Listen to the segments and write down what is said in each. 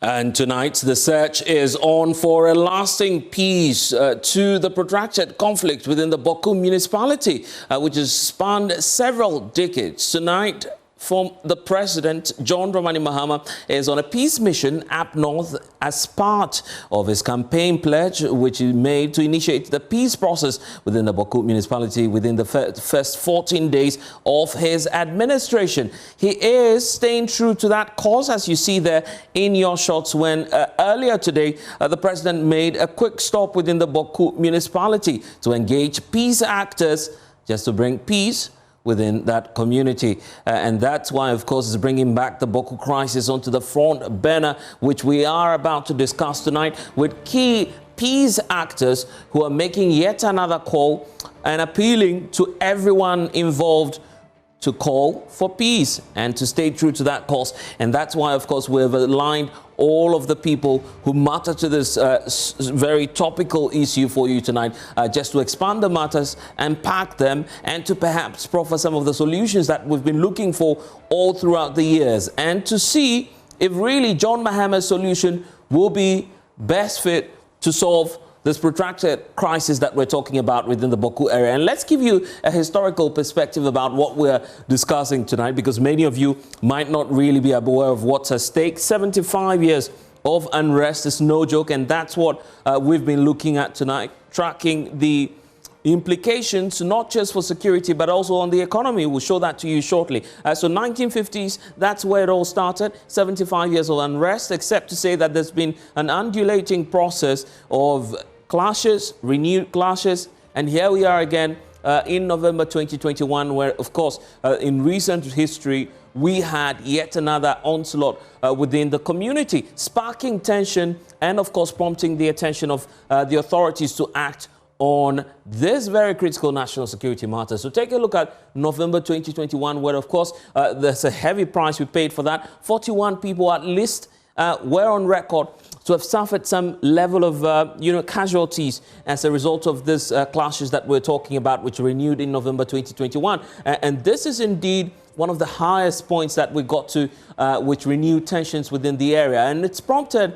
And tonight, the search is on for a lasting peace to the protracted conflict within the Bawku municipality, which has spanned several decades. Tonight, the President, John Dramani Mahama, is on a peace mission up north as part of his campaign pledge, which he made to initiate the peace process within the Bawku municipality within the first 14 days of his administration. He is staying true to that cause, as you see there in your shots, when earlier today, the President made a quick stop within the Bawku municipality to engage peace actors just to bring peace within that community. And that's why, of course, is bringing back the Bawuku Crisis onto the front burner, which we are about to discuss tonight with key peace actors who are making yet another call and appealing to everyone involved to call for peace and to stay true to that cause. And that's why, of course, we've aligned all of the people who matter to this very topical issue for you tonight, just to expand the matters, unpack them, and to perhaps proffer some of the solutions that we've been looking for all throughout the years, and to see if really John Mahama's solution will be best fit to solve this protracted crisis that we're talking about within the Bawku area. And let's give you a historical perspective about what we're discussing tonight, because many of you might not really be aware of what's at stake. 75 years of unrest is no joke, and that's what we've been looking at tonight, tracking the implications not just for security but also on the economy. We'll show that to you shortly. So 1950s, that's where it all started. 75 years of unrest, except to say that there's been an undulating process of clashes, renewed clashes, and here we are again in November 2021, where, of course, in recent history, we had yet another onslaught within the community, sparking tension and, of course, prompting the attention of the authorities to act on this very critical national security matter. So take a look at November 2021, where, of course, there's a heavy price we paid for that. 41 people at least were on record to have suffered some level of, casualties as a result of this clashes that we're talking about, which renewed in November 2021. And this is indeed one of the highest points that we got to, which renewed tensions within the area. And it's prompted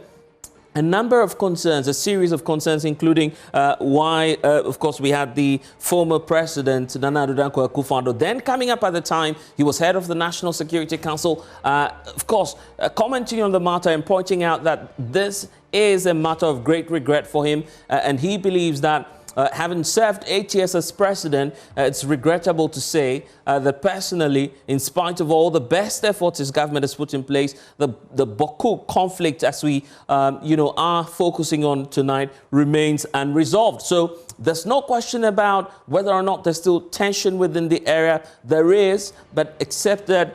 a number of concerns, a series of concerns, including why, of course, we had the former president, Nana Addo Dankwa Akufo-Addo, then coming up at the time. He was head of the National Security Council, of course, commenting on the matter and pointing out that this is a matter of great regret for him. And he believes that having served 8 years as president, it's regrettable to say that personally, in spite of all the best efforts his government has put in place, the Bawku conflict, as we are focusing on tonight, remains unresolved. So there's no question about whether or not there's still tension within the area. There is, but except that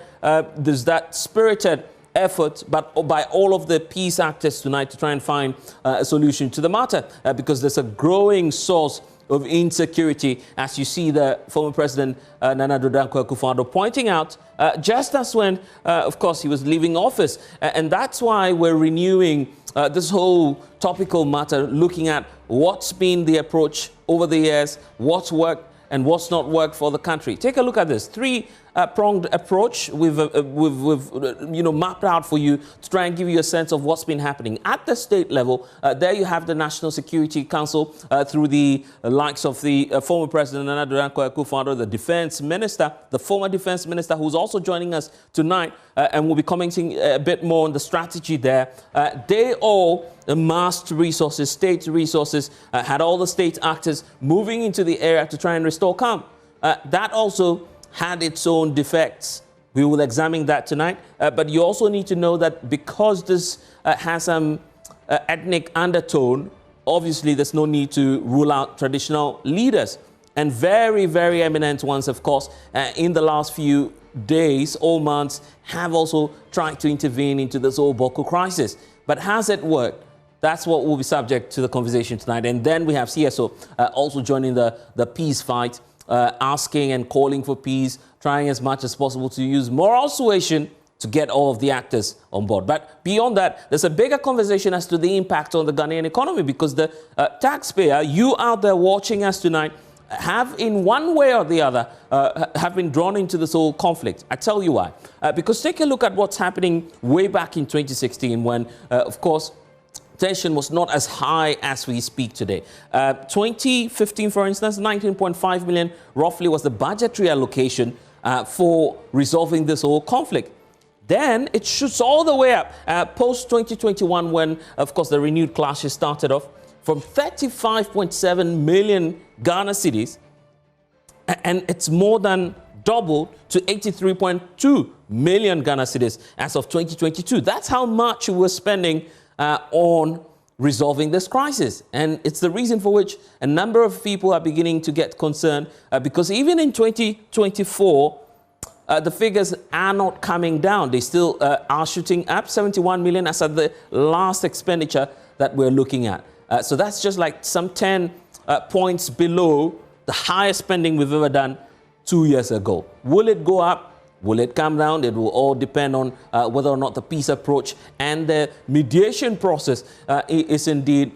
there's that spirited effort by all of the peace actors tonight to try and find a solution to the matter, because there's a growing source of insecurity, as you see the former president Nana Addo Dankwa Akufo-Addo pointing out just as when, of course, he was leaving office. And that's why we're renewing this whole topical matter, looking at what's been the approach over the years, what's worked and what's not worked for the country. Take a look at this three-pronged approach we've mapped out for you to try and give you a sense of what's been happening at the state level. There you have the National Security Council through the likes of the former president Nana Addo Dankwa Akufo-Addo, the defense minister, the former defense minister, who's also joining us tonight, and we'll be commenting a bit more on the strategy there. They all amassed resources, state resources, had all the state actors moving into the area to try and restore calm. That also had its own defects. We will examine that tonight. But you also need to know that because this has some ethnic undertone, obviously there's no need to rule out traditional leaders. And very, very eminent ones, of course, in the last few days or months have also tried to intervene into this whole Bawku crisis. But has it worked? That's what will be subject to the conversation tonight. And then we have CSO also joining the peace fight, asking and calling for peace, trying as much as possible to use moral suasion to get all of the actors on board. But beyond that, there's a bigger conversation as to the impact on the Ghanaian economy, because the taxpayer, you out there watching us tonight, have in one way or the other have been drawn into this whole conflict. I tell you why. Because take a look at what's happening way back in 2016 when, of course, tension was not as high as we speak today. 2015, for instance, 19.5 million roughly was the budgetary allocation for resolving this whole conflict. Then it shoots all the way up post-2021 when, of course, the renewed clashes started off from 35.7 million Ghana cedis, and it's more than doubled to 83.2 million Ghana cedis as of 2022. That's how much we're spending on resolving this crisis. And it's the reason for which a number of people are beginning to get concerned because even in 2024, the figures are not coming down. They still are shooting up 71 million as at the last expenditure that we're looking at. So that's just like some 10 points below the highest spending we've ever done 2 years ago. Will it go up? Will it come down? It will all depend on whether or not the peace approach and the mediation process is indeed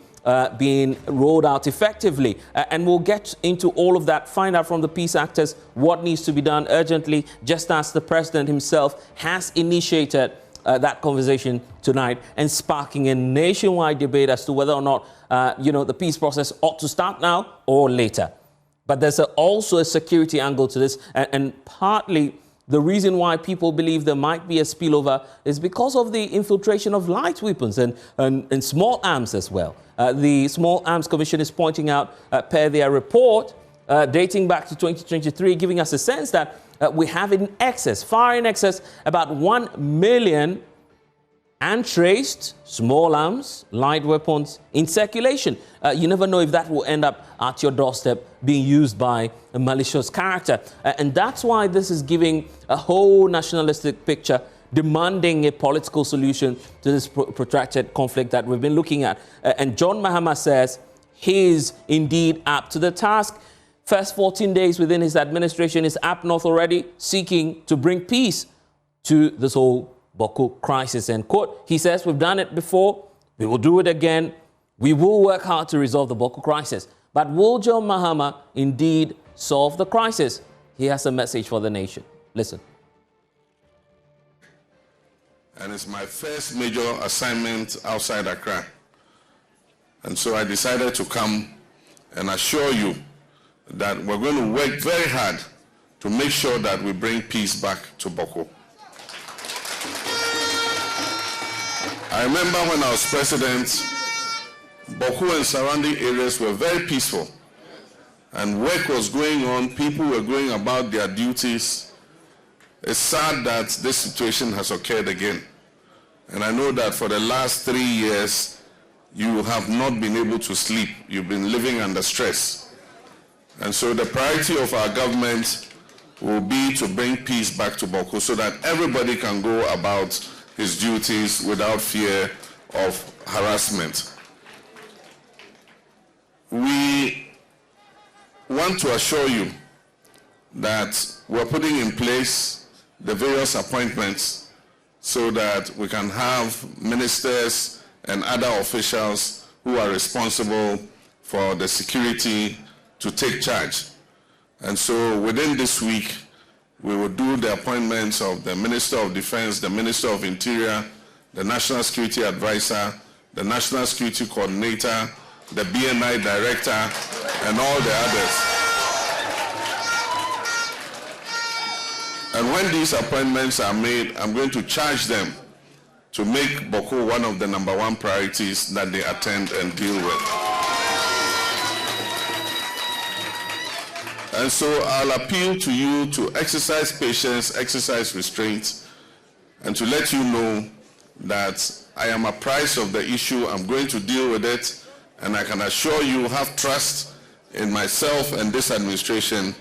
being rolled out effectively. And we'll get into all of that, find out from the peace actors what needs to be done urgently, just as the president himself has initiated that conversation tonight and sparking a nationwide debate as to whether or not, the peace process ought to start now or later. But there's also a security angle to this, and partly the reason why people believe there might be a spillover is because of the infiltration of light weapons and small arms as well. The Small Arms Commission is pointing out, per their report, dating back to 2023, giving us a sense that we have in excess, far in excess, about 1 million untraced small arms, light weapons in circulation. You never know if that will end up at your doorstep being used by a malicious character. And that's why this is giving a whole nationalistic picture, demanding a political solution to this protracted conflict that we've been looking at. And John Mahama says he's indeed up to the task. First 14 days within his administration is up north already, seeking to bring peace to this whole Bawku crisis. And quote, he says, we've done it before, we will do it again. We will work hard to resolve the Bawku crisis. But will John Mahama indeed solve the crisis? He has a message for the nation. Listen. And it's my first major assignment outside Accra. And so I decided to come and assure you that we're going to work very hard to make sure that we bring peace back to Bawku. I remember when I was president, Bawku and surrounding areas were very peaceful. And work was going on, people were going about their duties. It's sad that this situation has occurred again. And I know that for the last 3 years, you have not been able to sleep. You've been living under stress. And so the priority of our government will be to bring peace back to Bawku so that everybody can go about his duties without fear of harassment. We want to assure you that we're putting in place the various appointments so that we can have ministers and other officials who are responsible for the security to take charge. And so within this week, we will do the appointments of the Minister of Defense, the Minister of Interior, the National Security Advisor, the National Security Coordinator, the BNI Director, and all the others. And when these appointments are made, I'm going to charge them to make Bawku one of the #1 priorities that they attend and deal with. And so I'll appeal to you to exercise patience, exercise restraint, and to let you know that I am apprised of the issue. I'm going to deal with it, and I can assure you, have trust in myself and this administration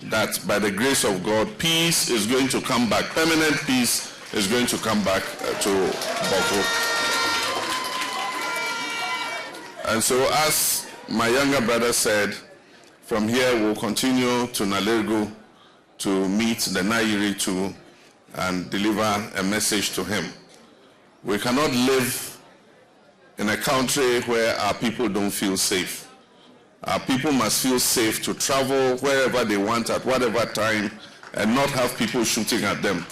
that by the grace of God, peace is going to come back. Permanent peace is going to come back to Bawku. And so as my younger brother said, from here, we'll continue to Nalergo to meet the Nairi too and deliver a message to him. We cannot live in a country where our people don't feel safe. Our people must feel safe to travel wherever they want at whatever time and not have people shooting at them.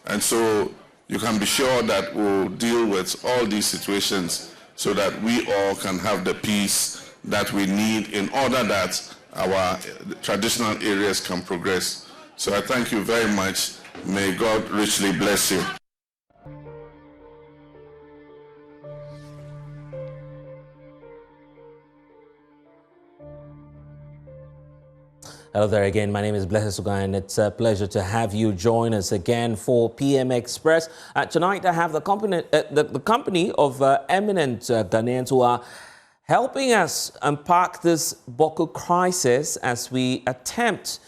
And so you can be sure that we'll deal with all these situations so that we all can have the peace that we need in order that our traditional areas can progress. So I thank you very much. May God richly bless you. Hello there again. My name is Blessed Sugai, and it's a pleasure to have you join us again for PM Express. Tonight, I have the company of eminent Ghanaians who are helping us unpack this Bawku crisis as we attempt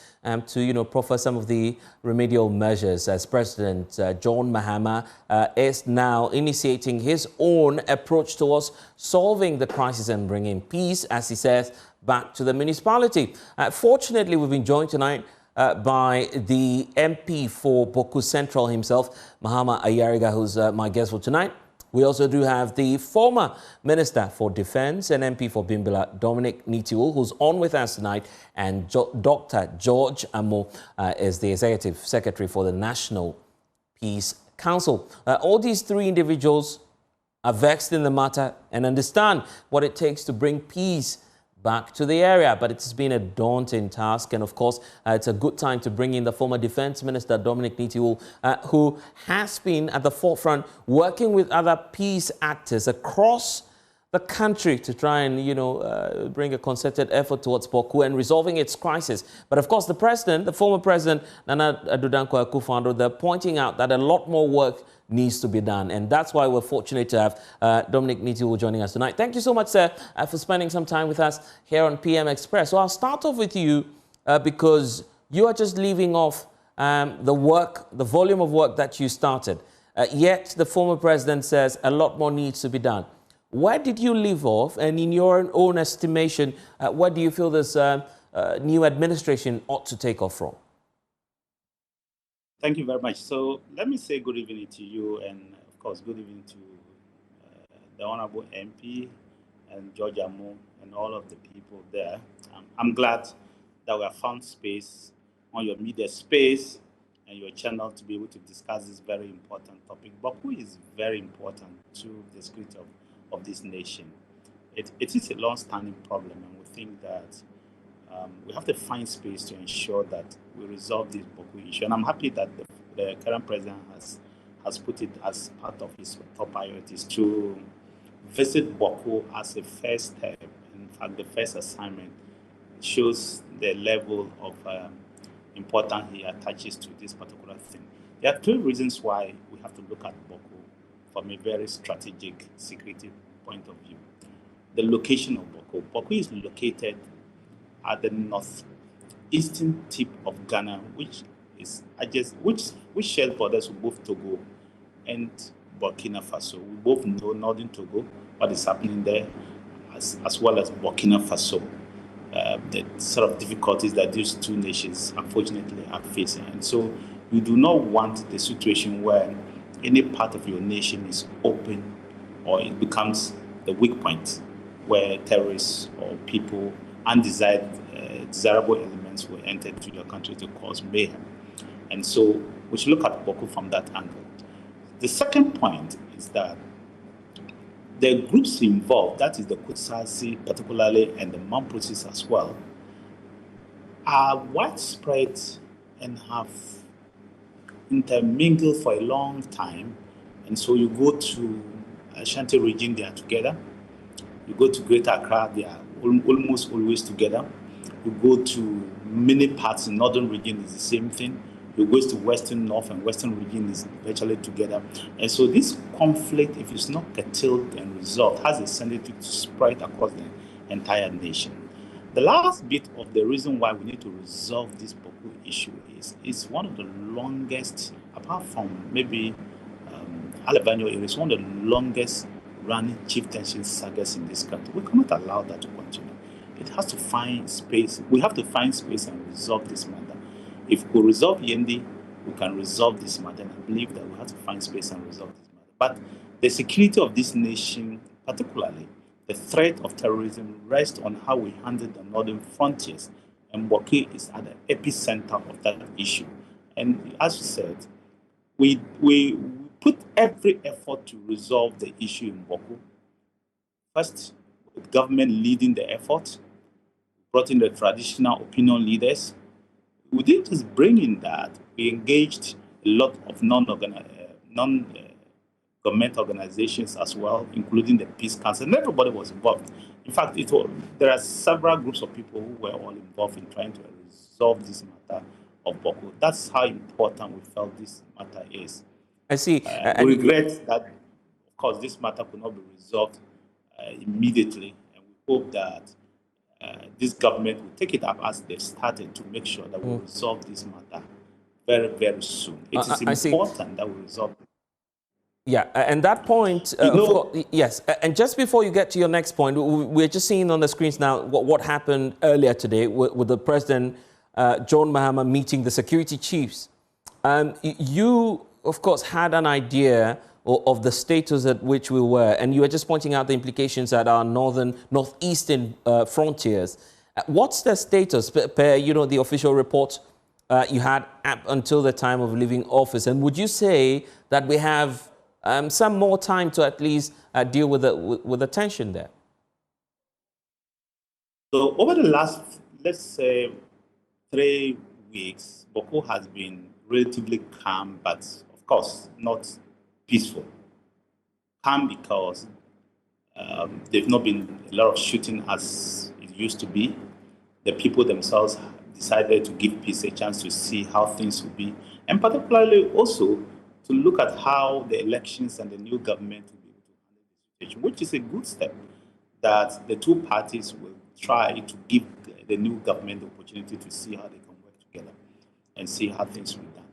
to, proffer some of the remedial measures as President John Mahama is now initiating his own approach towards solving the crisis and bringing peace, as he says, back to the municipality. Fortunately, we've been joined tonight by the MP for Bawku Central himself, Mahama Ayariga, who's my guest for tonight. We also do have the former Minister for Defence and MP for Bimbilla, Dominic Nitiwul, who's on with us tonight, and Dr. George Amo is the Executive Secretary for the National Peace Council. All these three individuals are vexed in the matter and understand what it takes to bring peace back to the area, but it's been a daunting task. And of course, it's a good time to bring in the former Defence Minister, Dominic Nitiwul, who has been at the forefront working with other peace actors across the country to try and, bring a concerted effort towards Bawku and resolving its crisis. But of course, the former president, Nana Addo Dankwa Akufo-Addo, they're pointing out that a lot more work needs to be done. And that's why we're fortunate to have Dominic Nitiwul joining us tonight. Thank you so much, sir, for spending some time with us here on PM Express. So I'll start off with you because you are just leaving off the volume of work that you started. Yet the former president says a lot more needs to be done. Where did you leave off? And in your own estimation, where do you feel this new administration ought to take off from? Thank you very much. So let me say good evening to you, and of course, good evening to the Honorable MP and George Amo and all of the people there. I'm glad that we have found space on your media space and your channel to be able to discuss this very important topic. Bawku is very important to the security of this nation. It is a long-standing problem, and we think that we have to find space to ensure that we resolve this Bawku issue. And I'm happy that the current president has put it as part of his top priorities to visit Bawku as a first step. In fact, the first assignment shows the level of importance he attaches to this particular thing. There are two reasons why we have to look at Bawku from a very strategic security point of view. The location of Bawku. Bawku is located at the northeastern tip of Ghana, which shares borders with both Togo and Burkina Faso. We both know northern Togo, what is happening there, as well as Burkina Faso, the sort of difficulties that these two nations unfortunately are facing. And so you do not want the situation where any part of your nation is open or it becomes the weak point where terrorists or people, desirable elements will enter into your country to cause mayhem. And so we should look at Bawku from that angle. The second point is that the groups involved, that is the Kutsasi particularly and the Mamprosis as well, are widespread and have intermingled for a long time. And so you go to Ashanti region, they are together. You go to Greater Accra, they are almost always together. You go to many parts in northern region, is the same thing. You go to western, north, and western region is virtually together. And so this conflict, if it's not curtailed and resolved, has a tendency to spread across the entire nation. The last bit of the reason why we need to resolve this Bawku issue is it's one of the longest, apart from maybe Alebanyo area, it's one of the longest running chieftainship sagas in this country. We cannot allow that to continue. It has to find space. We have to find space and resolve this matter. If we resolve Yendi, we can resolve this matter. And I believe that we have to find space and resolve this matter. But the security of this nation, particularly the threat of terrorism rests on how we handle the northern frontiers, and Bawku is at the epicenter of that issue. And as you said, we put every effort to resolve the issue in Bawku. First, with government leading the effort, brought in the traditional opinion leaders. We didn't just bring in that, we engaged a lot of non-government organizations as well, including the Peace Council, and everybody was involved. In fact, there are several groups of people who were all involved in trying to resolve this matter of Bawku. That's how important we felt this matter is. I see. We regret that, of course, this matter could not be resolved immediately, and we hope that this government will take it up as they've started to make sure that we resolve this matter very, very soon. It is important that we resolve it. Yeah, and that point, of course, yes. And just before you get to your next point, we're just seeing on the screens now what happened earlier today with the President, John Mahama, meeting the security chiefs. You, of course, had an idea of the status at which we were, and you were just pointing out the implications at our northeastern frontiers. What's the status per the official report you had up until the time of leaving office? And would you say that we have some more time to at least deal with the tension there? So over the last, let's say, 3 weeks, Bawku has been relatively calm, but of course not peaceful. Calm because there's not been a lot of shooting as it used to be. The people themselves decided to give peace a chance to see how things will be, and particularly also to look at how the elections and the new government will be able to handle the situation, which is a good step, that the two parties will try to give the new government the opportunity to see how they can work together and see how things will be done.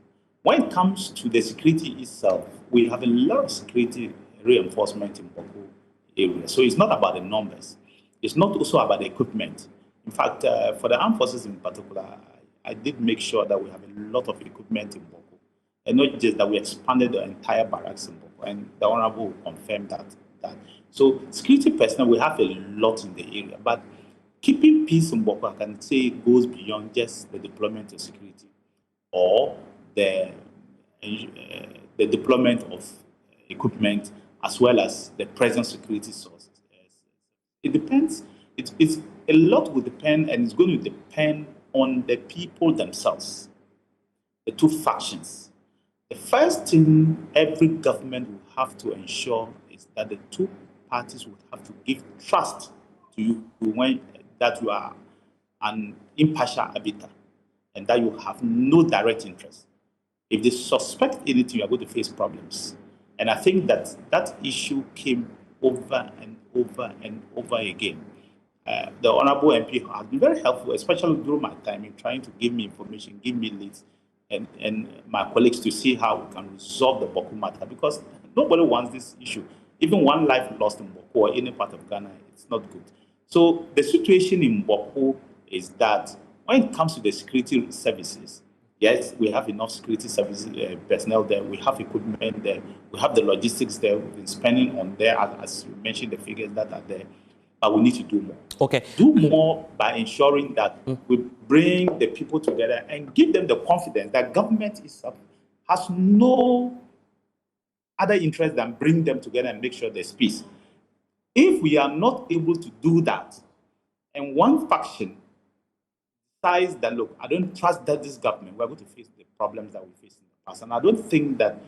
When it comes to the security itself, we have a lot of security reinforcement in Bawku area. So it's not about the numbers. It's not also about the equipment. In fact, for the armed forces in particular, I did make sure that we have a lot of equipment in Bawku. And not just that we expanded the entire barracks in Bawku, and the Honorable confirmed that. So security personnel, we have a lot in the area, but keeping peace in Bawku, I can say, goes beyond just the deployment of security or the deployment of equipment, as well as the present security sources. It depends. It's a lot will depend, and it's going to depend on the people themselves, the two factions. The first thing every government will have to ensure is that the two parties will have to give trust to you that you are an impartial arbiter and that you have no direct interest. If they suspect anything, you are going to face problems. And I think that that issue came over and over and over again. The Honorable MP has been very helpful, especially during my time, in trying to give me information, give me leads, and my colleagues to see how we can resolve the Bawku matter, because nobody wants this issue. Even one life lost in Bawku or any part of Ghana, it's not good. So the situation in Bawku is that when it comes to the security services, yes, we have enough security services personnel there. We have equipment there. We have the logistics there. We've been spending on there, as you mentioned, the figures that are there. But we need to do more. Okay. Do more by ensuring that we bring the people together and give them the confidence that government has no other interest than bring them together and make sure there's peace. If we are not able to do that, and one faction decides that, look, I don't trust that this government, we're going to face the problems that we faced in the past. And I don't think that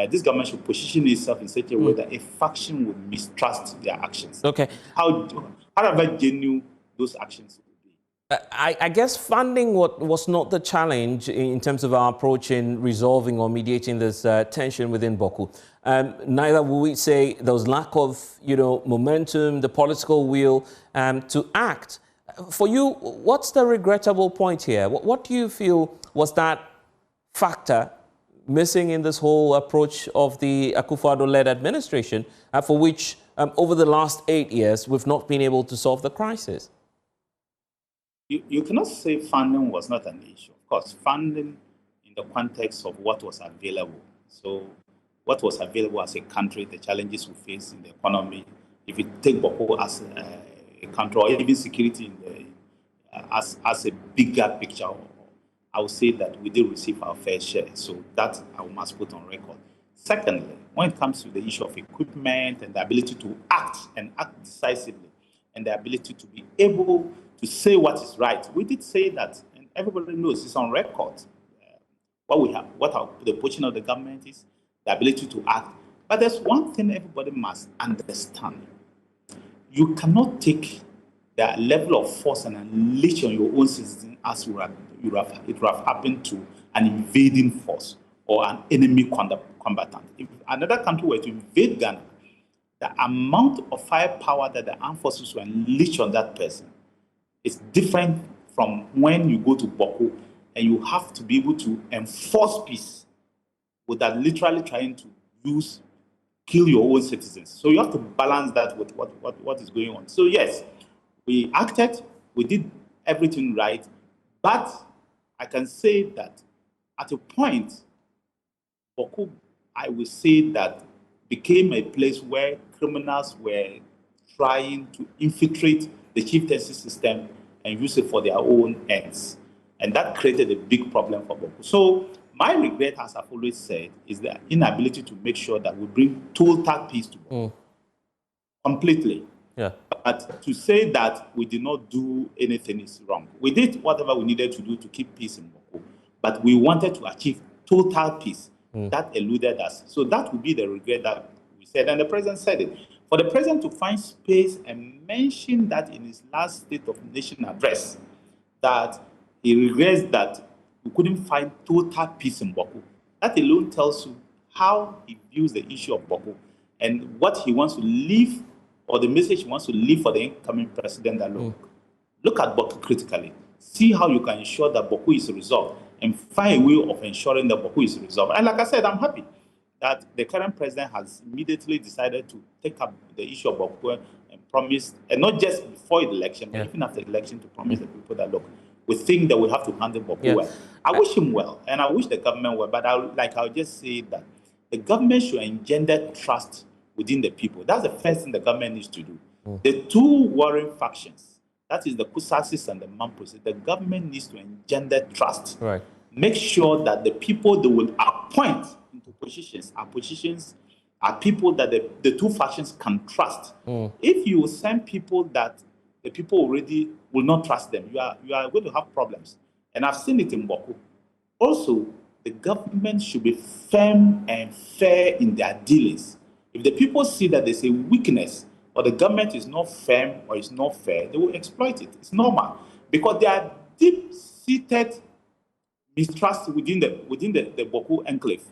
this government should position itself in such a way that a faction would mistrust their actions. Okay. However genuine those actions would be. I guess funding was not the challenge in terms of our approach in resolving or mediating this tension within Bawku. Neither will we say there was lack of, momentum, the political will to act. For you, what's the regrettable point here? What do you feel was that factor missing in this whole approach of the Akufo-Addo-led administration, for which over the last 8 years we've not been able to solve the crisis? You cannot say funding was not an issue. Of course, funding in the context of what was available. So what was available as a country, the challenges we face in the economy, if you take Bawku as a country, or even security in the, as a bigger picture, I would say that we did receive our fair share. So that I must put on record. Secondly, when it comes to the issue of equipment and the ability to act and act decisively, and the ability to be able to say what is right, we did say that, and everybody knows it's on record. What we have, the position of the government is, the ability to act. But there's one thing everybody must understand. You cannot take the level of force and unleash on your own citizens as it would have happened to an invading force or an enemy combatant. If another country were to invade Ghana, the amount of firepower that the armed forces will unleash on that person is different from when you go to Bawku and you have to be able to enforce peace without literally trying to kill your own citizens. So you have to balance that with what is going on. So yes, we acted, we did everything right, but I can say that at a point, Bawku, I will say that, became a place where criminals were trying to infiltrate the chieftaincy system and use it for their own ends. And that created a big problem for Bawku. So my regret, as I've always said, is the inability to make sure that we bring total peace to Bawku. Completely. Yeah. But to say that we did not do anything is wrong. We did whatever we needed to do to keep peace in Bawku, but we wanted to achieve total peace. That eluded us. So that would be the regret that we said, and the president said it. For the president to find space and mention that in his last State of the Nation address, that he regrets that we couldn't find total peace in Bawku, that alone tells you how he views the issue of Bawku and what he wants to leave, or the message he wants to leave for the incoming president. That look at Bawku critically. See how you can ensure that Bawku is resolved, and find a way of ensuring that Bawku is resolved. And like I said, I'm happy that the current president has immediately decided to take up the issue of Bawku and promise, and not just before the election, but even after the election, to promise the people that, look, we think that we have to handle Bawku well. I wish him well, and I wish the government well, but I'll just say that the government should engender trust within the people. That's the first thing the government needs to do. The two warring factions, that is the Kusasis and the Mampuses, the government needs to engender trust. Right. Make sure that the people they will appoint into positions are people that the two factions can trust. If you send people that the people already will not trust them, you are going to have problems. And I've seen it in Bawku. Also, the government should be firm and fair in their dealings. If the people see that there's a weakness, or the government is not firm or is not fair, they will exploit it. It's normal, because there are deep-seated mistrust within the Bawku enclave.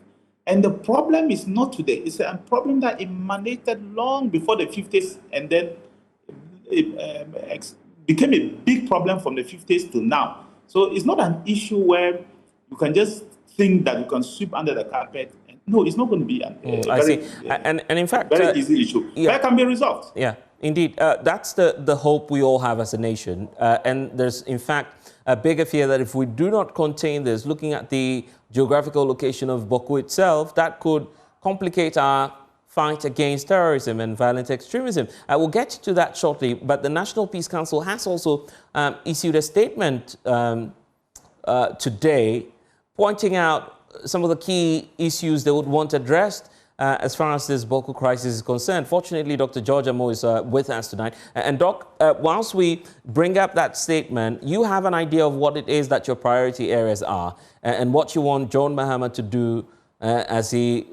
And the problem is not today. It's a problem that emanated long before the 50s, and then it became a big problem from the 50s to now. So it's not an issue where you can just think that you can sweep under the carpet. No, it's not going to be and in fact, very easy issue. That can be resolved. Yeah, indeed. That's the hope we all have as a nation. And there's, in fact, a bigger fear that if we do not contain this, looking at the geographical location of Bawku itself, that could complicate our fight against terrorism and violent extremism. We'll get to that shortly, but the National Peace Council has also issued a statement today pointing out some of the key issues they would want addressed as far as this Bawku crisis is concerned. Fortunately, Dr. George Amo is with us tonight. And Doc, whilst we bring up that statement, you have an idea of what it is that your priority areas are and what you want John Mahama to do as he,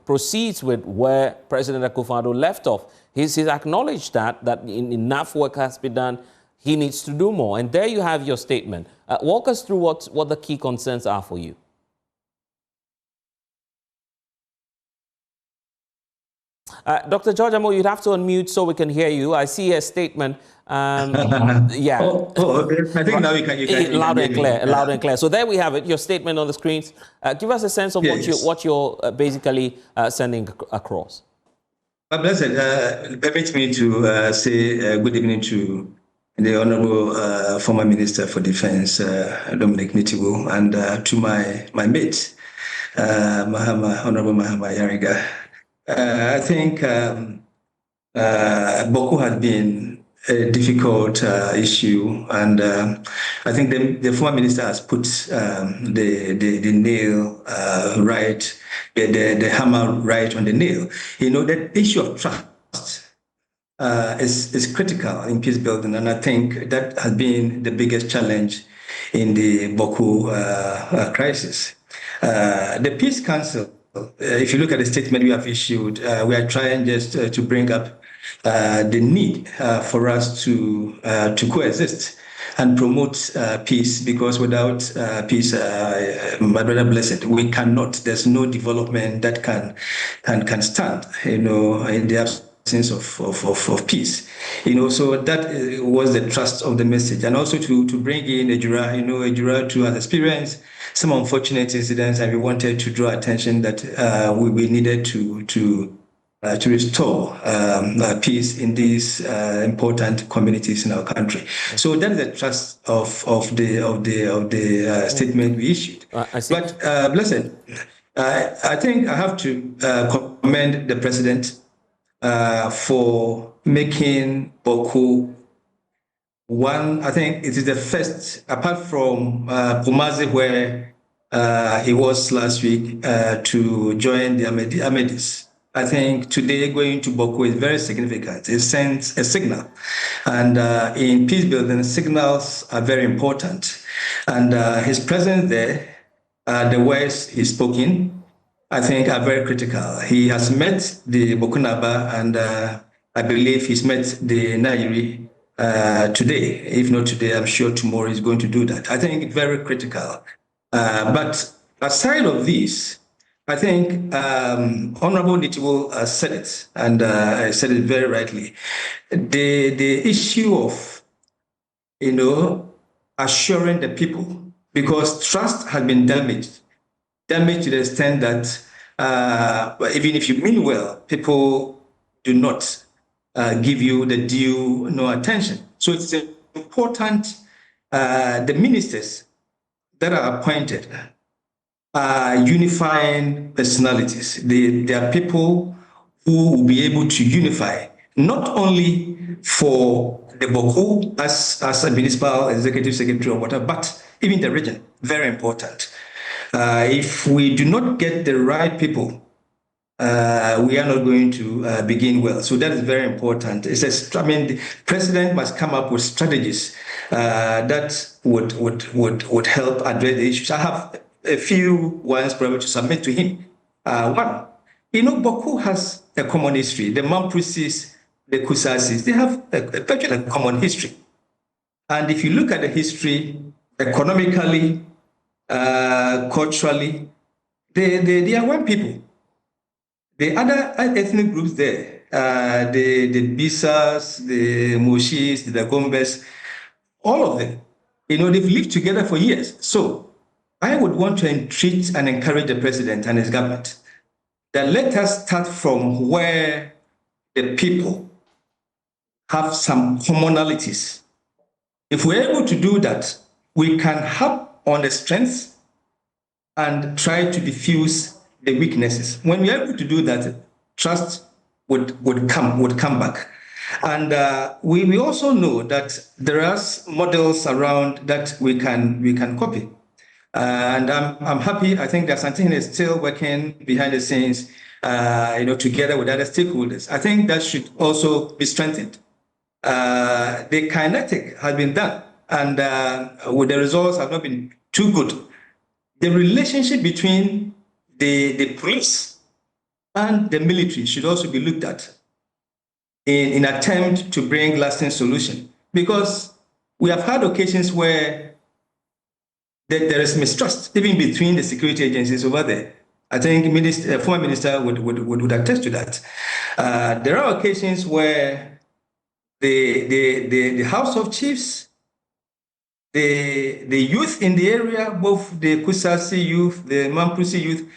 proceeds with where President Akufo-Addo left off. He's acknowledged that enough work has been done. He needs to do more. And there you have your statement. Walk us through what the key concerns are for you. Dr. George Amo, you'd have to unmute so we can hear you. I see a statement. Yeah. I think now you can loud and clear. Loud and clear. So there we have it. Your statement on the screens. Give us a sense of what you're basically sending across. Blessed, permit me to say good evening to the Honorable former Minister for Defense, Dominic Mitiwo, and to my mate, Honorable Mahama Yariga. I think Bawku has been a difficult issue, and I think the former minister has put the nail right, the hammer right on the nail. The issue of trust is critical in peace building, and I think that has been the biggest challenge in the Bawku crisis. The Peace Council, if you look at the statement we have issued, we are trying just to bring up the need for us to coexist and promote peace, because without peace, my brother blessed, we cannot. There's no development that can stand. In the absence of peace. So that was the trust of the message, and also to bring in Ejura. Ejura too has experienced some unfortunate incidents, and we wanted to draw attention that we needed to restore peace in these important communities in our country. So that is the trust of the statement we issued. But Blessed, I think I have to commend the president for making Bawku one. I think it is the first, apart from Pumazi, where he was last week, to join the Ahmadis. I think today going to Bawku is very significant. It sends a signal. And in peace building, signals are very important. And his presence there, the words he's spoken, I think are very critical. He has met the Bokunaba, and I believe he's met the Nairi today. If not today, I'm sure tomorrow he's going to do that. I think very critical. But aside of this, I think Honorable Nitiwo said it, and I said it very rightly. The issue of, assuring the people, because trust has been damaged to the extent that even if you mean well, people do not give you the due attention. So it's important the ministers that are appointed are unifying personalities. They are people who will be able to unify, not only for the Bawku as a municipal executive secretary or whatever, but even the region. Very important. If we do not get the right people, we are not going to begin well. So that is very important. The president must come up with strategies that would help address the issues. I have a few ones probably to submit to him. One, Bawku has a common history. The Mamprisis, the Kusasis, they have a common history. And if you look at the history, economically, culturally, they are one people. The other ethnic groups there, the Bisas, the Moshis, the Dagombes, all of them, they've lived together for years. So I would want to entreat and encourage the president and his government that let us start from where the people have some commonalities. If we're able to do that, we can have on the strengths and try to diffuse the weaknesses. When we're able to do that, trust would come back. And we also know that there are models around that we can copy. And I'm happy. I think that Santini is still working behind the scenes, together with other stakeholders. I think that should also be strengthened. The kinetic has been done, and with the results have not been too good. The relationship between the police and the military should also be looked at in attempt to bring lasting solution, because we have had occasions where there is mistrust even between the security agencies over there. I think former minister would attest to that. There are occasions where the House of Chiefs, the youth in the area, both the Kusasi youth, the Mamprusi youth,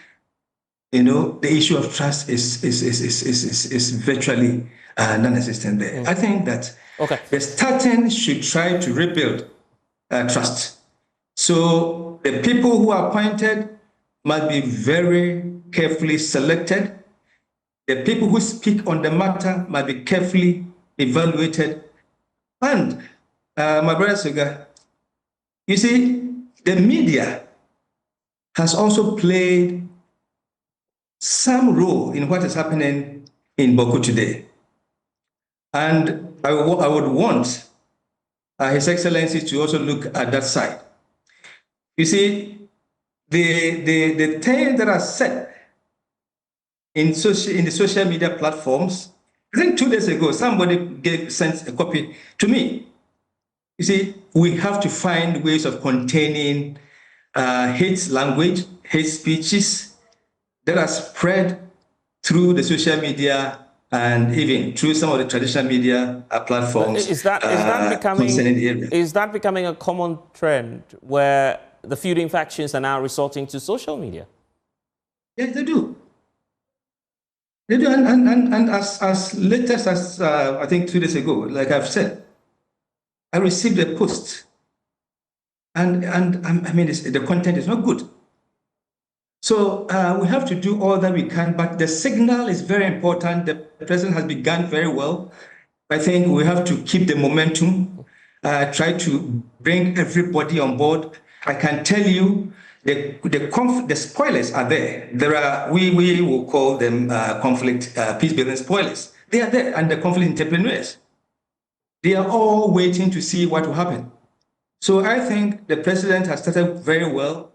the issue of trust is virtually non-existent there. I think that the starting should try to rebuild trust. So the people who are appointed must be very carefully selected. The people who speak on the matter must be carefully evaluated. And, my brother Suga, you see, the media has also played some role in what is happening in Bawku today. And I would want His Excellency to also look at that side. You see, the things that are said in the social media platforms, I think 2 days ago, somebody sent a copy to me. You see, we have to find ways of containing hate language, hate speeches that are spread through the social media and even through some of the traditional media platforms. Is that becoming a common trend where the feuding factions are now resorting to social media? Yes, they do. They do, and as latest as I think 2 days ago, like I've said, I received a post, and I mean the content is not good. So we have to do all that we can, but the signal is very important. The president has begun very well. I think we have to keep the momentum, try to bring everybody on board. I can tell you the spoilers are there. There are, we will call them conflict, peace-building spoilers. They are there, and the conflict entrepreneurs. They are all waiting to see what will happen. So I think the president has started very well.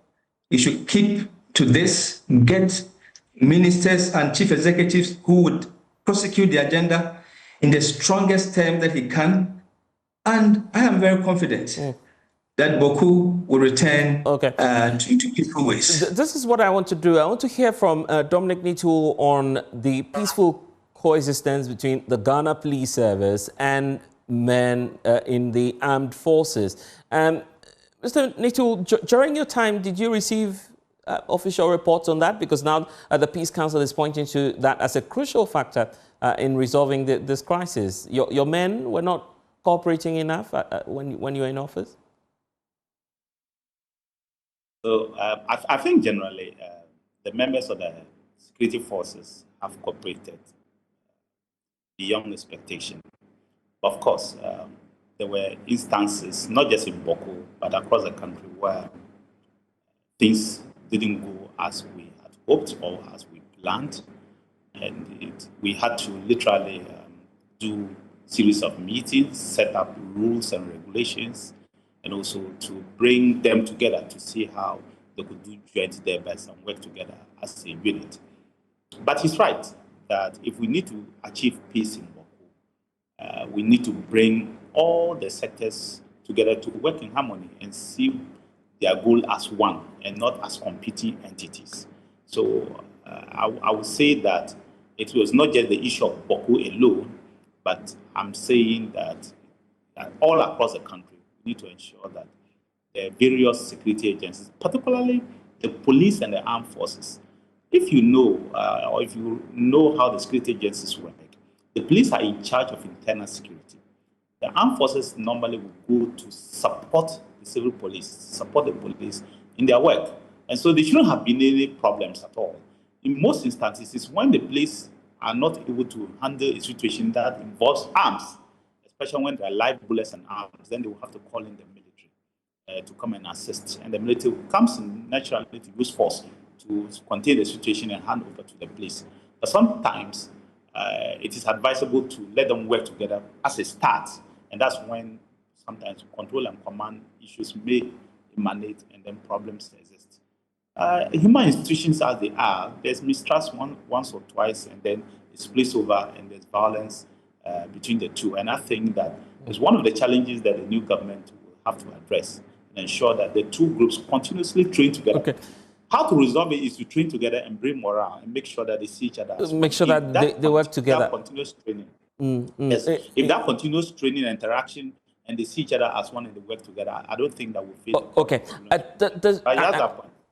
He should keep to this, get ministers and chief executives who would prosecute the agenda in the strongest term that he can. And I am very confident that Bawku will return to peaceful ways. This is what I want to do. I want to hear from Dominic Nitu on the peaceful coexistence between the Ghana Police Service and men in the armed forces. Mr. Nitu, during your time, did you receive official reports on that? Because now the Peace Council is pointing to that as a crucial factor in resolving this crisis. Your men were not cooperating enough when you were in office? So I think generally the members of the security forces have cooperated beyond expectation. Of course, there were instances, not just in Bawku, but across the country where things didn't go as we had hoped or as we planned. And we had to literally do a series of meetings, set up rules and regulations, and also to bring them together to see how they could do joint their best and work together as a unit. But he's right that if we need to achieve peace in Bawku, we need to bring all the sectors together to work in harmony and see their goal as one and not as competing entities. So I would say that it was not just the issue of Bawku alone, but I'm saying that all across the country, we need to ensure that the various security agencies, particularly the police and the armed forces, if you know or if you know how the security agencies work, the police are in charge of internal security. The armed forces normally will go to support the civil police, support the police in their work. And so there shouldn't have been any problems at all. In most instances, it's when the police are not able to handle a situation that involves arms, especially when there are live bullets and arms, then they will have to call in the military to come and assist. And the military comes in naturally to use force to contain the situation and hand over to the police. But sometimes it is advisable to let them work together as a start. And that's when sometimes control and command issues may emanate and then problems exist. Human institutions as they are, there's mistrust once or twice, and then it splits over and there's violence between the two. And I think that is one of the challenges that the new government will have to address and ensure that the two groups continuously train together. Okay. How to resolve it is to train together and bring morale and make sure that they see each other. Make sure that they work together. That continuous training. Yes. If that continuous training and interaction and they see each other as one and they work together, I don't think that will fail. Okay.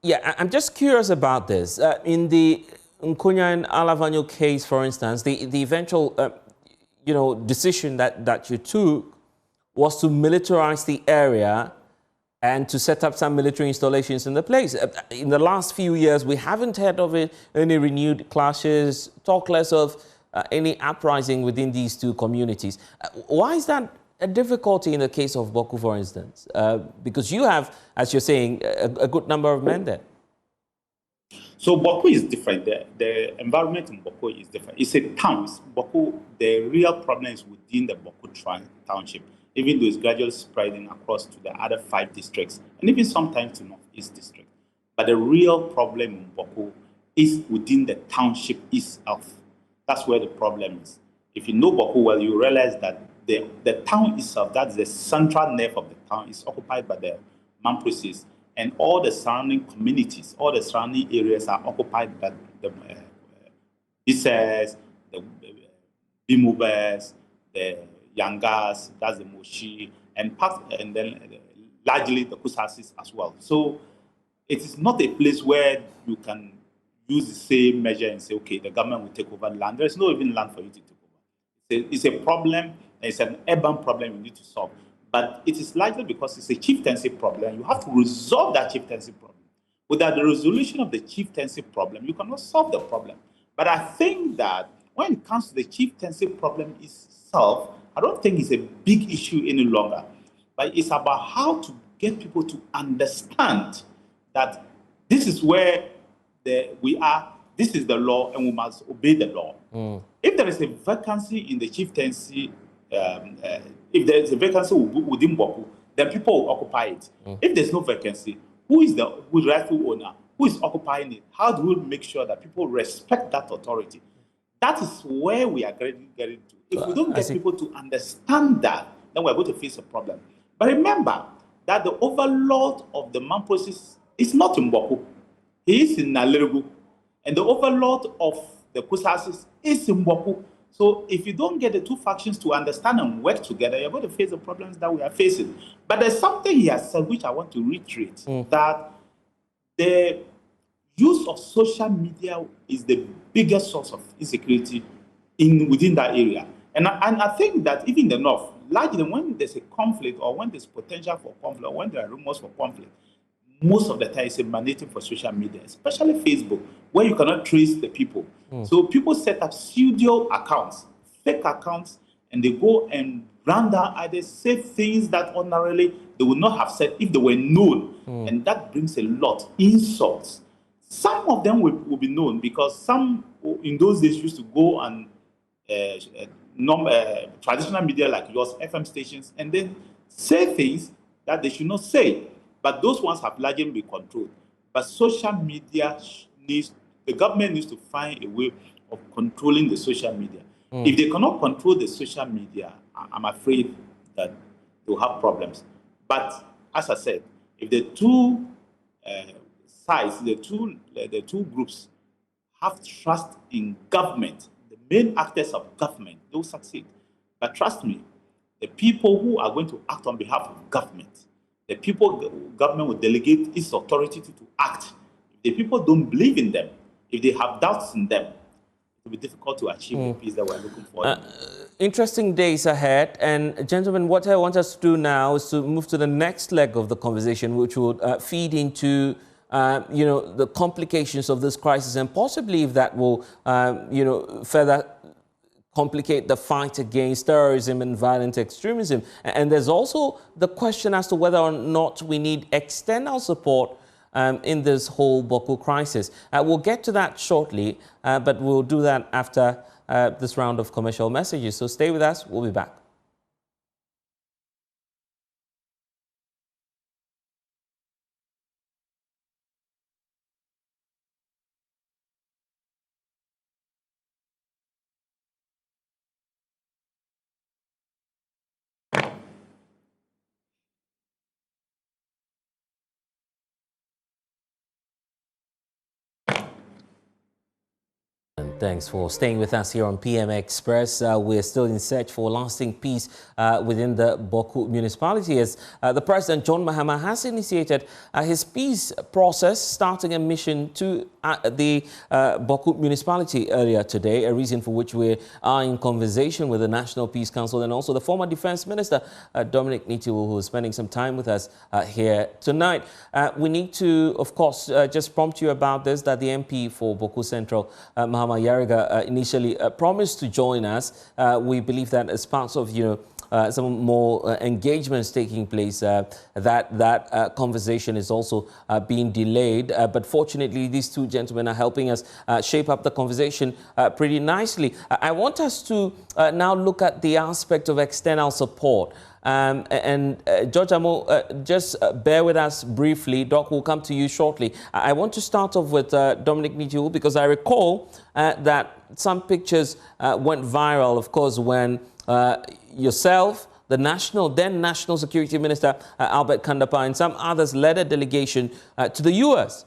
Yeah, I'm just curious about this. In the Nkonya and Alavanyo case, for instance, the eventual decision that you took was to militarize the area and to set up some military installations in the place. In the last few years, we haven't heard of it, any renewed clashes, talk less of any uprising within these two communities. Why is that a difficulty in the case of Bawku, for instance? Because you have, as you're saying, a good number of men there. So Bawku is different. The environment in Bawku is different. It's a town. Bawku, the real problem is within the Bawku township, even though it's gradually spreading across to the other 5 districts, and even sometimes to Northeast district. But the real problem in Bawku is within the township itself. That's where the problem is. If you know Bawku well, you realize that the town itself, that's the central nerve of the town, is occupied by the Mamprosis, and all the surrounding communities, all the surrounding areas are occupied by the Bisses, the Bimubes, the Yangas, that's the Moshi, and then largely the Kusasis as well. So it is not a place where you can use the same measure and say, okay, the government will take over land. There's no even land for you to take over. It's a problem. It's an urban problem you need to solve. But it is largely because it's a chieftaincy problem. You have to resolve that chieftaincy problem. Without the resolution of the chieftaincy problem, you cannot solve the problem. But I think that when it comes to the chieftaincy problem itself, I don't think it's a big issue any longer. But it's about how to get people to understand that this is where we are, this is the law, and we must obey the law. If there is a vacancy in the chieftaincy, if there is a vacancy within Bawku, then people will occupy it. If there's no vacancy, who is the rightful owner? Who is occupying it? How do we make sure that people respect that authority? That is where we are getting to. If we don't get people to understand that, then we're going to face a problem. But remember that the overlord of the man process is not in Bawku. He is in Nalerugu. And the overlord of the Kusasis is in Bawku. So if you don't get the two factions to understand and work together, you're going to face the problems that we are facing. But there's something he has said which I want to reiterate, that the use of social media is the biggest source of insecurity within that area. And I think that even in the North, largely when there's a conflict or when there's potential for conflict or when there are rumors for conflict, most of the time it's emanating from social media, especially Facebook, where you cannot trace the people. So people set up pseudo accounts, fake accounts, and they go and run down, either say things that ordinarily they would not have said if they were known. And that brings a lot, insults. Some of them will be known because some in those days used to go and traditional media like yours, FM stations, and then say things that they should not say. But those ones have largely been controlled. But social media the government needs to find a way of controlling the social media. If they cannot control the social media, I'm afraid that they'll have problems. But as I said, if the two sides, the two groups have trust in government, the main actors of government, they'll succeed. But trust me, the people who are going to act on behalf of government, the people government will delegate its authority to act. If the people don't believe in them, if they have doubts in them, it will be difficult to achieve the peace that we're looking for. Interesting days ahead. And gentlemen, what I want us to do now is to move to the next leg of the conversation, which will feed into the complications of this crisis, and possibly if that will further complicate the fight against terrorism and violent extremism. And there's also the question as to whether or not we need external support in this whole Bawku crisis. We'll get to that shortly, but we'll do that after this round of commercial messages. So stay with us. We'll be back. Thanks for staying with us here on PM Express. We're still in search for lasting peace within the Bawku municipality as the President, John Mahama, has initiated his peace process, starting a mission to the Bawku municipality earlier today, a reason for which we are in conversation with the National Peace Council and also the former Defense Minister, Dominic Nitiwu, who is spending some time with us here tonight. We need to, of course, just prompt you about this, that the MP for Bawku Central, Mahama initially promised to join us. We believe that as part of, some more engagements taking place, that conversation is also being delayed. But fortunately, these two gentlemen are helping us shape up the conversation pretty nicely. I want us to now look at the aspect of external support. George Amo, just bear with us briefly. Doc will come to you shortly. I want to start off with Dominic Nitiwu, because I recall that some pictures went viral, of course, when yourself, the then National Security Minister Albert Kandapa, and some others led a delegation to the U.S.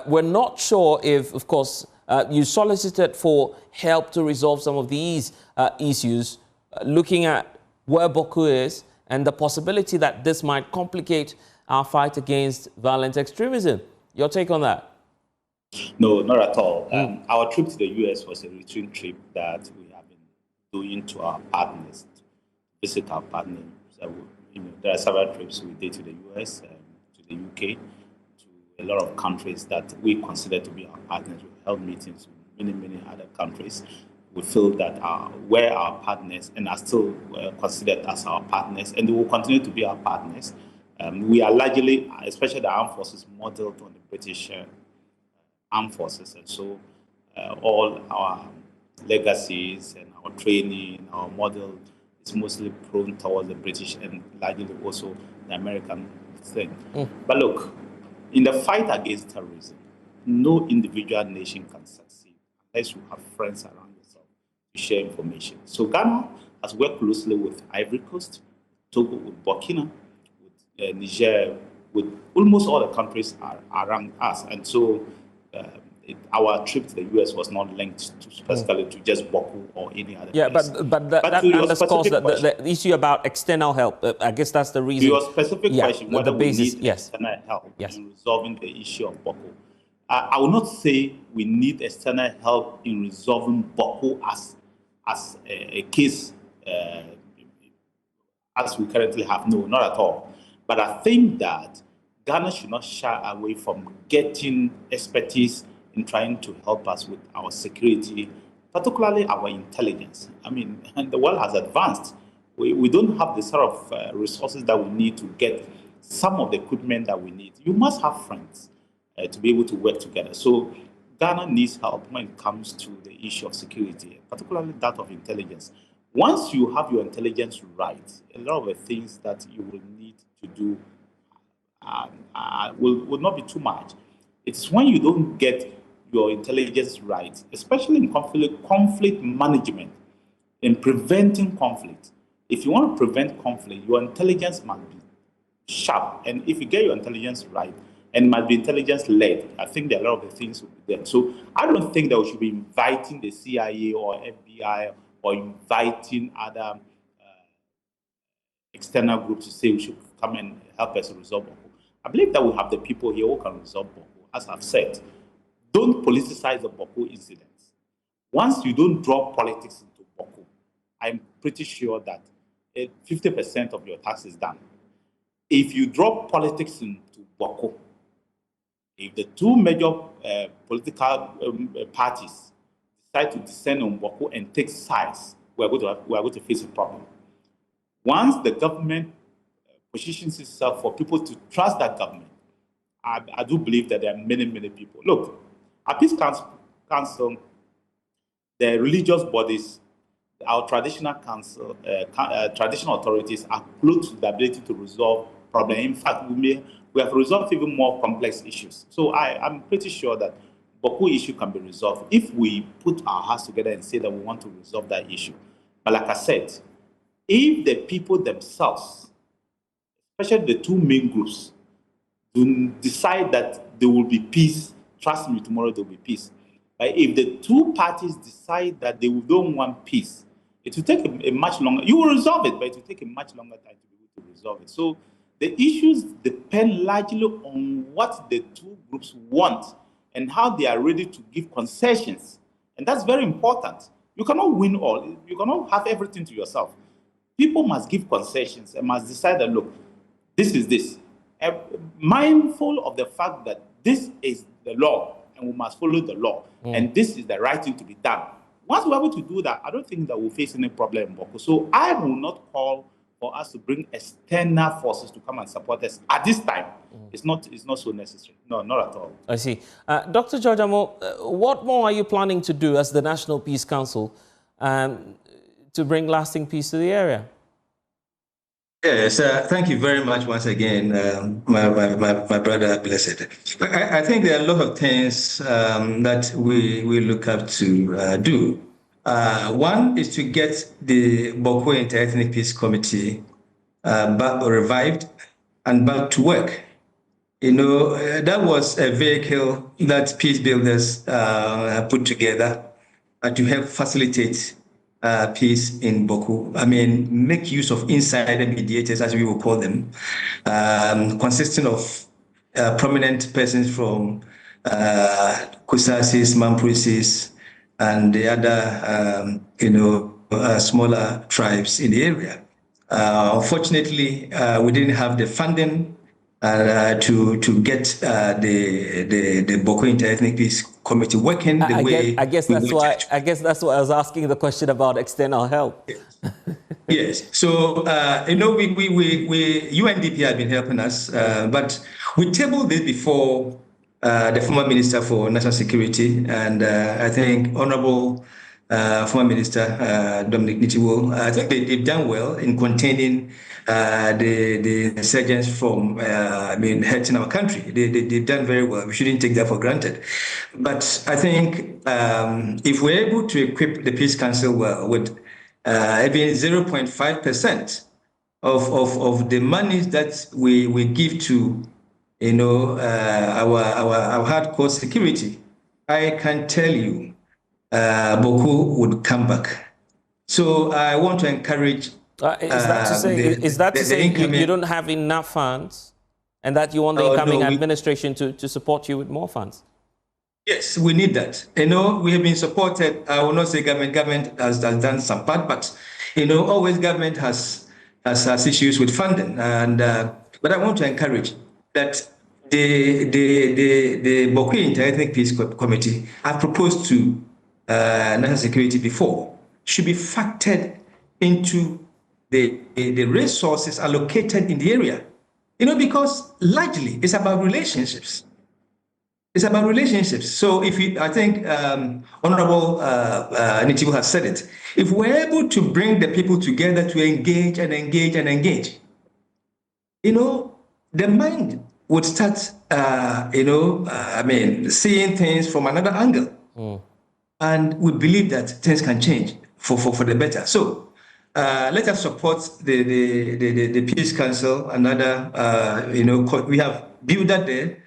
We're not sure if, of course, you solicited for help to resolve some of these issues, looking at where Bawku is, and the possibility that this might complicate our fight against violent extremism. Your take on that? No, not at all. Our trip to the U.S. was a routine trip that we have been doing to our partners, to visit our partners. There are several trips we did to the U.S., to the U.K., to a lot of countries that we consider to be our partners. We held meetings with many other countries. We feel that we're our partners and are still considered as our partners, and they will continue to be our partners. We are largely, especially the armed forces, modeled on the British armed forces, and so all our legacies and our training, our model is mostly prone towards the British and largely also the American thing. But look, in the fight against terrorism, no individual nation can succeed unless you have friends around to share information. So Ghana has worked closely with Ivory Coast, Togo, with Burkina, with Niger, with almost all the countries around us. And so our trip to the U.S. was not linked to specifically to just Bawku or any other place. But that underscores the issue about external help. I guess that's the reason. Your specific question, whether we need yes. external help in resolving the issue of Bawku. I will not say we need external help in resolving Bawku as a case as we currently have. No, not at all. But I think that Ghana should not shy away from getting expertise in trying to help us with our security, particularly our intelligence. I mean, and the world has advanced. We don't have the sort of resources that we need to get some of the equipment that we need. You must have friends to be able to work together. So Ghana needs help when it comes to the issue of security, particularly that of intelligence. Once you have your intelligence right, a lot of the things that you will need to do will not be too much. It's when you don't get your intelligence right, especially in conflict management, in preventing conflict. If you want to prevent conflict, your intelligence must be sharp. And if you get your intelligence right, and it might be intelligence-led, I think that a lot of the things will be there. So I don't think that we should be inviting the CIA or FBI or inviting other external groups to say we should come and help us resolve Bawku. I believe that we have the people here who can resolve Bawku. As I've said, don't politicize the Bawku incidents. Once you don't draw politics into Bawku, I'm pretty sure that 50% of your task is done. If you draw politics into Bawku, if the two major political parties decide to descend on Bawku and take sides, we are going to face a problem. Once the government positions itself for people to trust that government, I do believe that there are many people. Look, our Peace Council, the religious bodies, our traditional council, traditional authorities are close to the ability to resolve problems. In fact, we have resolved even more complex issues. So I'm pretty sure that Bawku issue can be resolved if we put our hearts together and say that we want to resolve that issue. But like I said, if the people themselves, especially the two main groups, do decide that there will be peace, trust me, tomorrow there will be peace. But if the two parties decide that they don't want peace, it will take a much longer. You will resolve it, but it will take a much longer time to be able to resolve it. So the issues depend largely on what the two groups want and how they are ready to give concessions. And that's very important. You cannot win all. You cannot have everything to yourself. People must give concessions and must decide that, look, this is this. Mindful of the fact that this is the law and we must follow the law. And this is the right thing to be done. Once we're able to do that, I don't think that we'll face any problem in Bawku. So I will not call for us to bring external forces to come and support us at this time. It's not so necessary. No, not at all. I see. Dr. George Amo, what more are you planning to do as the National Peace Council to bring lasting peace to the area? Yes, thank you very much once again, my brother Blessed. I think there are a lot of things that we look up to do. One is to get the Bawku Inter-Ethnic Peace Committee back revived and back to work. You know, that was a vehicle that peace builders put together to help facilitate peace in Bawku. I mean, make use of insider mediators, as we will call them, consisting of prominent persons from Kusasis, Mamprisis, and the other, smaller tribes in the area. Unfortunately, we didn't have the funding to get the Bawku Inter-Ethnic Peace Committee working the way. I guess that's why I was asking the question about external help. Yes. So we UNDP have been helping us, but we tabled this before the former Minister for National Security, and I think Honorable former Minister Dominic Nitiwo, I think they've done well in containing the insurgents from hurting our country. They've done very well. We shouldn't take that for granted. But I think if we're able to equip the Peace Council well with even 0.5% of the money that we give to our hardcore security, I can tell you Bawku would come back. So I want to encourage. Is that to say you don't have enough funds, and that you want the incoming administration to support you with more funds? Yes, we need that. We have been supported. I will not say government has done some part, but always government has issues with funding, and but I want to encourage that the Bawku Inter-Ethnic Peace Committee I've proposed to national security before should be factored into the resources allocated in the area, because largely it's about relationships. It's about relationships. So I think Honorable Nitiwo has said it. If we're able to bring the people together to engage, the mind would start, seeing things from another angle. And we believe that things can change for the better. So let us support the Peace Council and other, we have built that there.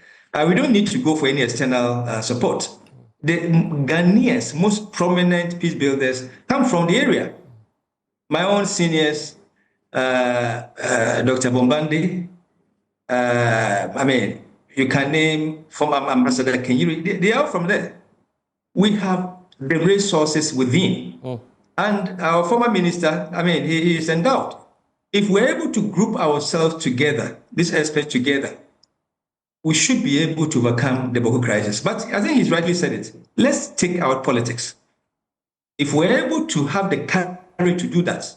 We don't need to go for any external support. The Ghanaians, most prominent peace builders, come from the area. My own seniors, Dr. Bombandi, you can name former Ambassador Kenyiri, they are from there. We have the resources within. And our former minister, he is endowed. If we're able to group ourselves together, these experts together, we should be able to overcome the Bawku crisis. But I think he's rightly said it. Let's take out politics. If we're able to have the courage to do that,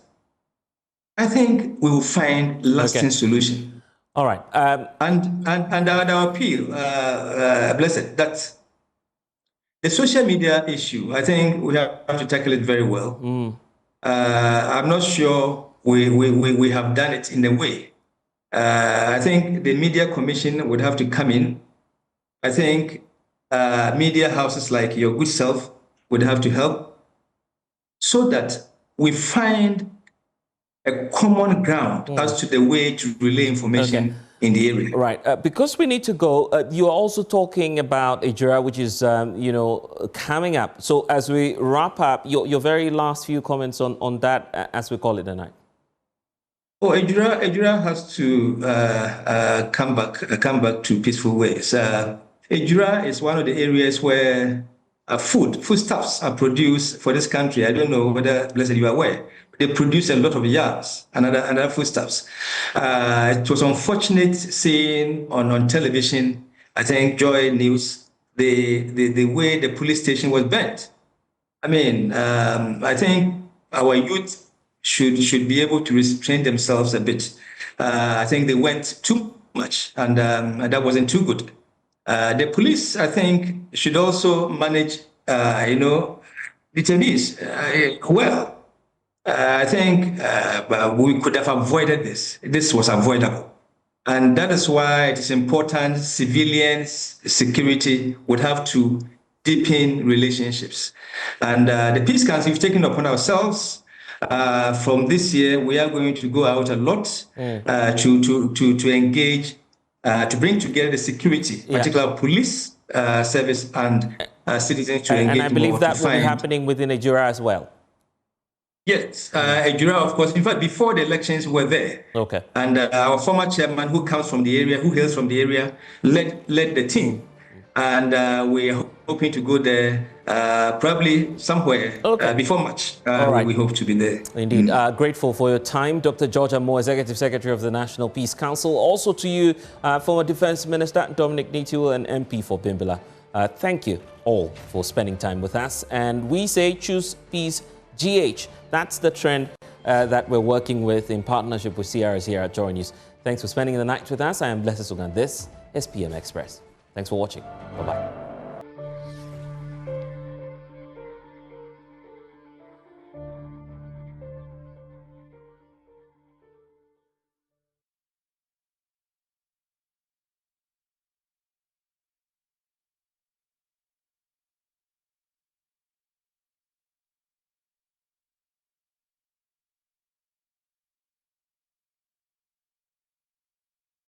I think we will find lasting solution. All right. And our appeal, Blessed, that the social media issue, I think we have to tackle it very well. I'm not sure we have done it in a way. I think the Media Commission would have to come in. I think media houses like your good self would have to help so that we find a common ground as to the way to relay information in the area. Right. Because we need to go, you are also talking about Ejura, which is, coming up. So as we wrap up, your very last few comments on that as we call it a night. Oh, Ejura has to come back to peaceful ways. Ejura is one of the areas where foodstuffs are produced for this country. I don't know whether, blessed, you are aware. They produce a lot of yams and other foodstuffs. It was unfortunate seeing on television, I think Joy News, the way the police station was burnt. I mean, I think our youth should be able to restrain themselves a bit. I think they went too much, and that wasn't too good. The police, I think, should also manage, detainees well. I think we could have avoided this. This was avoidable. And that is why it is important civilians' security would have to deepen relationships. And the Peace Council, we've taken upon ourselves. From this year, we are going to go out a lot to engage, to bring together the security, particularly police service and citizens to engage more. And I believe that will be happening within Ejura as well. Yes, Ejura, of course. In fact, before the elections were there. Okay. And our former chairman, who comes from the area, who hails from the area, led the team. And we're hoping to go there probably somewhere before March. We hope to be there. Indeed. Grateful for your time. Dr. George Amo, Executive Secretary of the National Peace Council. Also to you, former Defense Minister Dominic Nitiwo, and MP for Bimbilla. Thank you all for spending time with us. And we say choose peace GH. That's the trend that we're working with in partnership with CRS here at Joy News. Thanks for spending the night with us. I am Blessed Sugan. This is PM Express. Thanks for watching. Bye-bye.